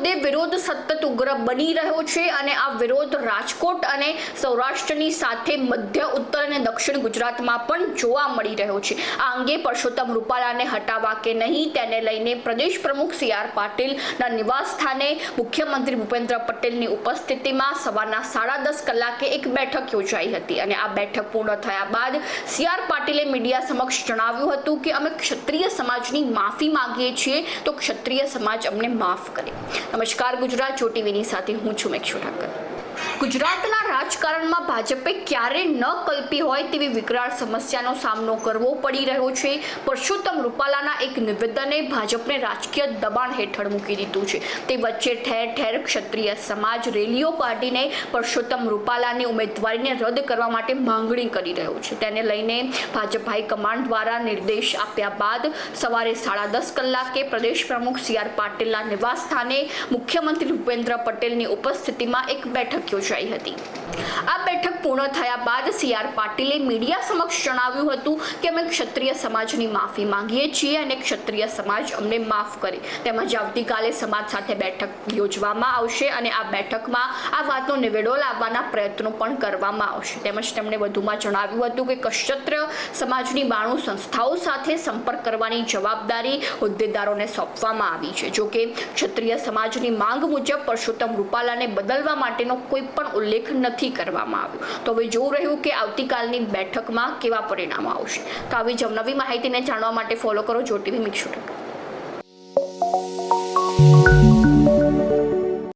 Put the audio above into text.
મુદ્દે વિરોધ સતત ઉગ્ર બની રહ્યો છે અને આ વિરોધ રાજકોટ અને સૌરાષ્ટ્રની સાથે મધ્ય ઉત્તર અને દક્ષિણ ગુજરાતમાં પણ જોવા મળી રહ્યો છે। આ અંગે પરસોત્તમ રૂપાલાને હટાવવા કે નહીં તેને લઈને પ્રદેશ પ્રમુખ સી.આર. પાટીલના નિવાસ સ્થાને મુખ્યમંત્રી ભૂપેન્દ્ર પટેલની ઉપસ્થિતિમાં સવારના 10:30 કલાકે એક બેઠક યોજાઈ હતી અને આ બેઠક પૂર્ણ થયા બાદ સી.આર. પાટીલે મીડિયા સમક્ષ જણાવ્યું હતું કે અમે ક્ષત્રિય સમાજની માફી માંગીએ છીએ તો ક્ષત્રિય સમાજ અમને માફ કરે। નમસ્કાર, ગુજરાત જો ટીવીની સાથે હું છું મેક્ષુ ઠાકર। ગુજરાતના રાજકારણમાં ભાજપે ક્યારે ન કલ્પી હોય તેવી વિકરાળ સમસ્યાનો સામનો કરવો પડી રહ્યો છે। પરસોત્તમ રૂપાલાના એક નિવેદને ભાજપને રાજકીય દબાણ હેઠળ મૂકી દીધું છે। તે વચ્ચે ઠેર ઠેર ક્ષત્રિય સમાજ રેલીઓ કાઢીને પરસોત્તમ રૂપાલાની ઉમેદવારીને રદ કરવા માટે માંગણી કરી રહ્યો છે। તેને લઈને ભાજપ હાઈકમાન્ડ દ્વારા નિર્દેશ આપ્યા બાદ સવારે 10:30 કલાકે પ્રદેશ પ્રમુખ સી.આર. પાટીલના નિવાસ સ્થાને મુખ્યમંત્રી ભૂપેન્દ્ર પટેલની ઉપસ્થિતિમાં એક બેઠક યોજાઈ હતી। આ બેઠક પૂર્ણ થયા બાદ સી.આર. પાટીલે મીડિયા સમક્ષ જણાવ્યું હતું કે અમે ક્ષત્રિય સમાજની માફી માંગીએ છીએ અને ક્ષત્રિય સમાજ અમને માફ કરે। તેમજ આવતીકાલે સમાજ સાથે બેઠક યોજવામાં આવશે અને આ બેઠકમાં આ વાતનો નિવેડો લાવવાના પ્રયત્નો પણ કરવામાં આવશે। તેમજ તેમણે વધુમાં જણાવ્યું હતું કે ક્ષત્રિય સમાજની 92 સંસ્થાઓ સાથે સંપર્ક કરવાની જવાબદારી હોદ્દેદારોને સોંપવામાં આવી છે। જોકે ક્ષત્રિય સમાજની માંગ મુજબ પરસોત્તમ રૂપાલાને બદલવા માટેનો કોઈ પણ ઉલ્લેખ નથી કરવામાં આવ્યો। તો હવે જોવું રહ્યું કે આવતીકાલની બેઠકમાં કેવા પરિણામો આવશે। તો આવી જ નવી માહિતીને જાણવા માટે ફોલો કરો જો ટીવી મેક્ષુ ઠાકર।